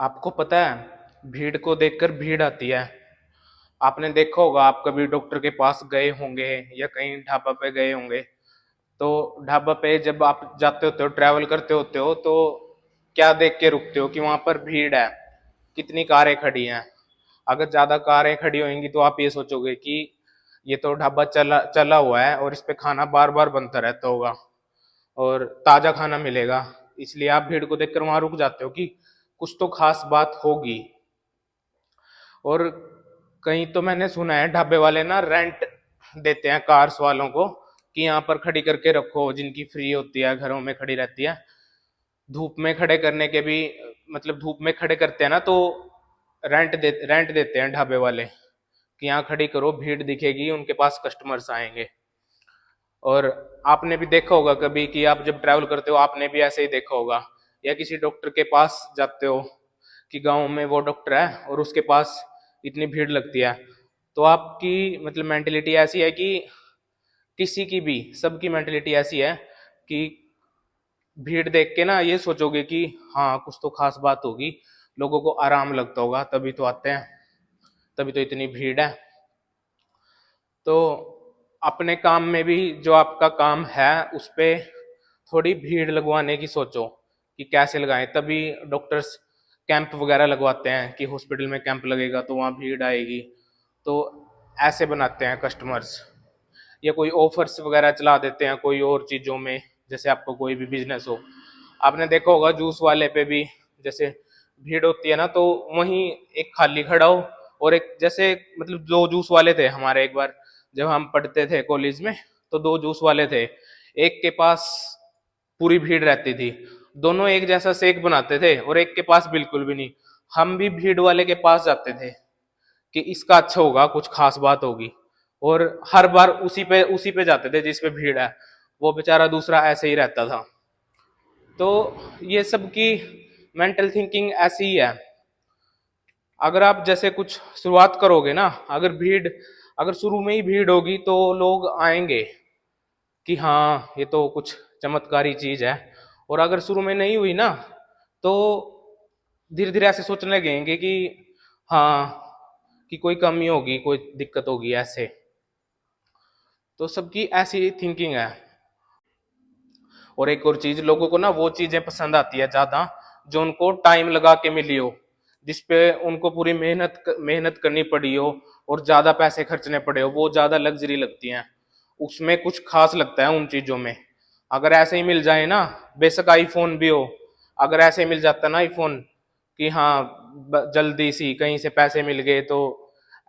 आपको पता है भीड़ को देखकर भीड़ आती है। आपने देखा होगा, आप कभी डॉक्टर के पास गए होंगे या कहीं ढाबा पे गए होंगे। तो ढाबा पे जब आप जाते होते हो, ट्रैवल करते होते हो, तो क्या देख के रुकते हो कि वहां पर भीड़ है, कितनी कारें खड़ी हैं। अगर ज्यादा कारें खड़ी होंगी तो आप ये सोचोगे कि ये तो ढाबा चला चला हुआ है और इस पे खाना बार बार बनता रहता होगा और ताजा खाना मिलेगा। इसलिए आप भीड़ को देखकर वहां रुक जाते हो कि कुछ तो खास बात होगी। और कहीं तो मैंने सुना है ढाबे वाले ना रेंट देते हैं कार्स वालों को कि यहाँ पर खड़ी करके रखो, जिनकी फ्री होती है, घरों में खड़ी रहती है। धूप में खड़े करने के भी, मतलब धूप में खड़े करते हैं ना, तो रेंट देते हैं ढाबे वाले कि यहाँ खड़ी करो, भीड़ दिखेगी, उनके पास कस्टमर्स आएंगे। और आपने भी देखा होगा कभी कि आप जब ट्रैवल करते हो, आपने भी ऐसे ही देखा होगा, या किसी डॉक्टर के पास जाते हो कि गांव में वो डॉक्टर है और उसके पास इतनी भीड़ लगती है। तो आपकी मतलब मेंटेलिटी ऐसी है कि किसी की भी, सबकी मेंटेलिटी ऐसी है कि भीड़ देख के ना ये सोचोगे कि हाँ कुछ तो खास बात होगी, लोगों को आराम लगता होगा तभी तो आते हैं, तभी तो इतनी भीड़ है। तो अपने काम में भी, जो आपका काम है उस पे थोड़ी भीड़ लगवाने की सोचो कि कैसे लगाएं। तभी डॉक्टर्स कैंप वगैरह लगवाते हैं कि हॉस्पिटल में कैंप लगेगा तो वहाँ भीड़ आएगी। तो ऐसे बनाते हैं कस्टमर्स, या कोई ऑफर्स वगैरह चला देते हैं कोई और चीज़ों में। जैसे आपको कोई भी बिजनेस हो, आपने देखा होगा जूस वाले पे भी जैसे भीड़ होती है ना, तो वहीं एक खाली खड़ा हो और एक, जैसे मतलब दो जूस वाले थे हमारे, एक बार जब हम पढ़ते थे कॉलेज में, तो दो जूस वाले थे। एक के पास पूरी भीड़ रहती थी, दोनों एक जैसा शेक बनाते थे, और एक के पास बिल्कुल भी नहीं। हम भी भीड़ वाले के पास जाते थे कि इसका अच्छा होगा, कुछ खास बात होगी, और हर बार उसी पे जाते थे जिस पे भीड़ है। वो बेचारा दूसरा ऐसे ही रहता था। तो ये सब की मेंटल थिंकिंग ऐसी ही है। अगर आप जैसे कुछ शुरुआत करोगे ना, अगर शुरू में ही भीड़ होगी तो लोग आएंगे कि हाँ ये तो कुछ चमत्कारी चीज है। और अगर शुरू में नहीं हुई ना, तो धीरे धीरे ऐसे सोचने लगेंगे कि हाँ, कि कोई कमी होगी, कोई दिक्कत होगी ऐसे। तो सबकी ऐसी थिंकिंग है। और एक और चीज, लोगों को ना वो चीजें पसंद आती है ज्यादा जो उनको टाइम लगा के मिली हो, जिसपे उनको पूरी मेहनत करनी पड़ी हो और ज्यादा पैसे खर्चने पड़े हो, वो ज्यादा लग्जरी लगती हैं। उसमें कुछ खास लगता है उन चीजों में। अगर ऐसे ही मिल जाए ना, बेशक आईफोन भी हो, अगर ऐसे ही मिल जाता ना आईफोन कि हाँ जल्दी सी कहीं से पैसे मिल गए तो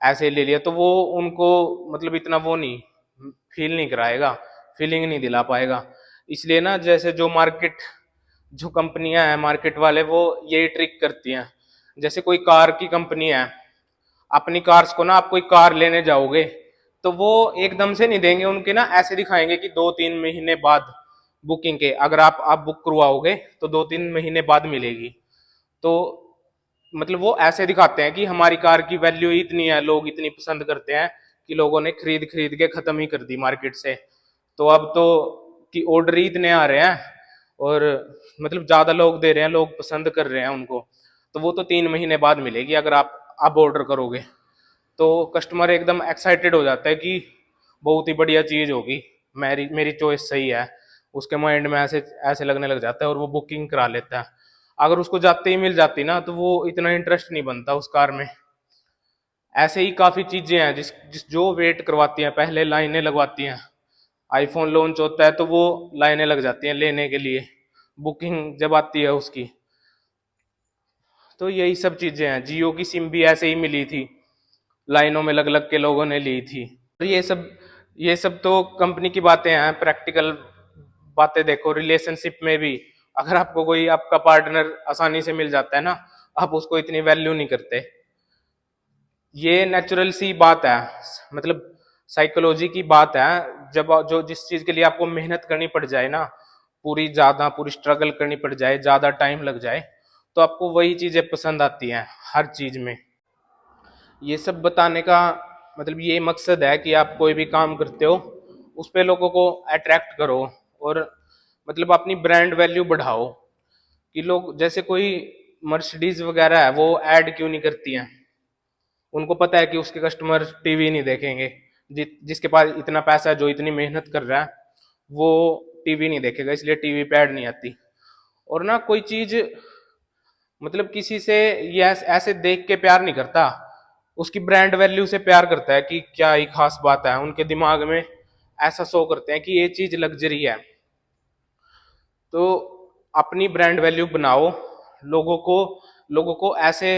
ऐसे ही ले लिया, तो वो उनको मतलब इतना वो नहीं फील नहीं कराएगा, फीलिंग नहीं दिला पाएगा। इसलिए ना, जैसे जो कंपनियां हैं, मार्केट वाले, वो यही ट्रिक करती हैं। जैसे कोई कार की कंपनी है, अपनी कार्स को ना, आप कोई कार लेने जाओगे तो वो एकदम से नहीं देंगे, उनके ना ऐसे दिखाएंगे कि 2-3 महीने बाद बुकिंग के, अगर आप बुक करवाओगे तो 2-3 महीने बाद मिलेगी। तो मतलब वो ऐसे दिखाते हैं कि हमारी कार की वैल्यू इतनी है, लोग इतनी पसंद करते हैं कि लोगों ने खरीद खरीद के खत्म ही कर दी मार्केट से। तो अब तो कि ऑर्डर ही इतने आ रहे हैं, और मतलब ज्यादा लोग दे रहे हैं, लोग पसंद कर रहे हैं उनको, तो वो तो 3 महीने बाद मिलेगी अगर आप अब ऑर्डर करोगे। तो कस्टमर एकदम एक्साइटेड हो जाता है कि बहुत ही बढ़िया चीज होगी, मेरी मेरी चॉइस सही है। उसके माइंड में ऐसे ऐसे लगने लग जाता है और वो बुकिंग करा लेता है। अगर उसको जाते ही मिल जाती ना, तो वो इतना इंटरेस्ट नहीं बनता उस कार में। ऐसे ही काफी चीजें हैं जिस जिस जो वेट करवाती हैं, पहले लाइनें लगवाती हैं। आईफोन लॉन्च होता है तो वो लाइनें लग जाती हैं लेने के लिए, बुकिंग जब आती है उसकी। तो यही सब चीजें हैं। जियो की सिम भी ऐसे ही मिली थी, लाइनों में लग लग के लोगों ने ली थी। तो ये सब तो कंपनी की बातें हैं। प्रैक्टिकल बातें देखो, रिलेशनशिप में भी अगर आपको कोई आपका पार्टनर आसानी से मिल जाता है ना, आप उसको इतनी वैल्यू नहीं करते। ये नेचुरल सी बात है, मतलब साइकोलॉजी की बात है। जब जो जिस चीज के लिए आपको मेहनत करनी पड़ जाए ना, पूरी स्ट्रगल करनी पड़ जाए, ज्यादा टाइम लग जाए, तो आपको वही चीजें पसंद आती हैं हर चीज में। ये सब बताने का मतलब ये मकसद है कि आप कोई भी काम करते हो उस पे लोगों को अट्रैक्ट करो, और मतलब अपनी ब्रांड वैल्यू बढ़ाओ। कि लोग, जैसे कोई मर्सिडीज वगैरह है वो ऐड क्यों नहीं करती हैं? उनको पता है कि उसके कस्टमर टीवी नहीं देखेंगे। जिसके पास इतना पैसा है, जो इतनी मेहनत कर रहा है, वो टीवी नहीं देखेगा, इसलिए टीवी पे ऐड नहीं आती। और ना कोई चीज मतलब किसी से ये ऐसे देख के प्यार नहीं करता, उसकी ब्रांड वैल्यू से प्यार करता है कि क्या ही खास बात है। उनके दिमाग में ऐसा शो करते हैं कि ये चीज लग्जरी है। तो अपनी ब्रांड वैल्यू बनाओ, लोगों को लोगों को ऐसे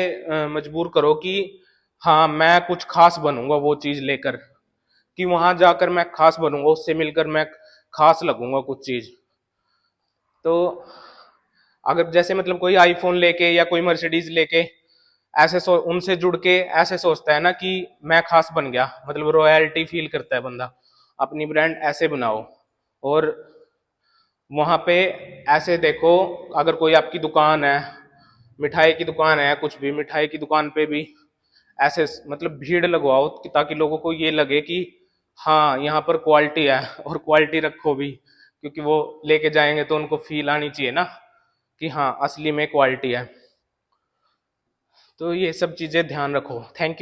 मजबूर करो कि हाँ मैं कुछ खास बनूंगा वो चीज लेकर, कि वहां जाकर मैं खास बनूंगा, उससे मिलकर मैं खास लगूंगा कुछ चीज। तो अगर जैसे मतलब कोई आईफोन लेके या कोई मर्सिडीज लेके ऐसे उनसे जुड़ के ऐसे सोचता है ना कि मैं खास बन गया, मतलब रॉयल्टी फील करता है बंदा। अपनी ब्रांड ऐसे बनाओ। और वहां पे ऐसे देखो, अगर कोई आपकी दुकान है, मिठाई की दुकान है, कुछ भी मिठाई की दुकान पे भी ऐसे मतलब भीड़ लगवाओ ताकि लोगों को ये लगे कि हाँ यहाँ पर क्वालिटी है, और क्वालिटी रखो भी, क्योंकि वो लेके जाएंगे तो उनको फील आनी चाहिए ना कि हाँ असली में क्वालिटी है। तो ये सब चीजें ध्यान रखो। Thank you.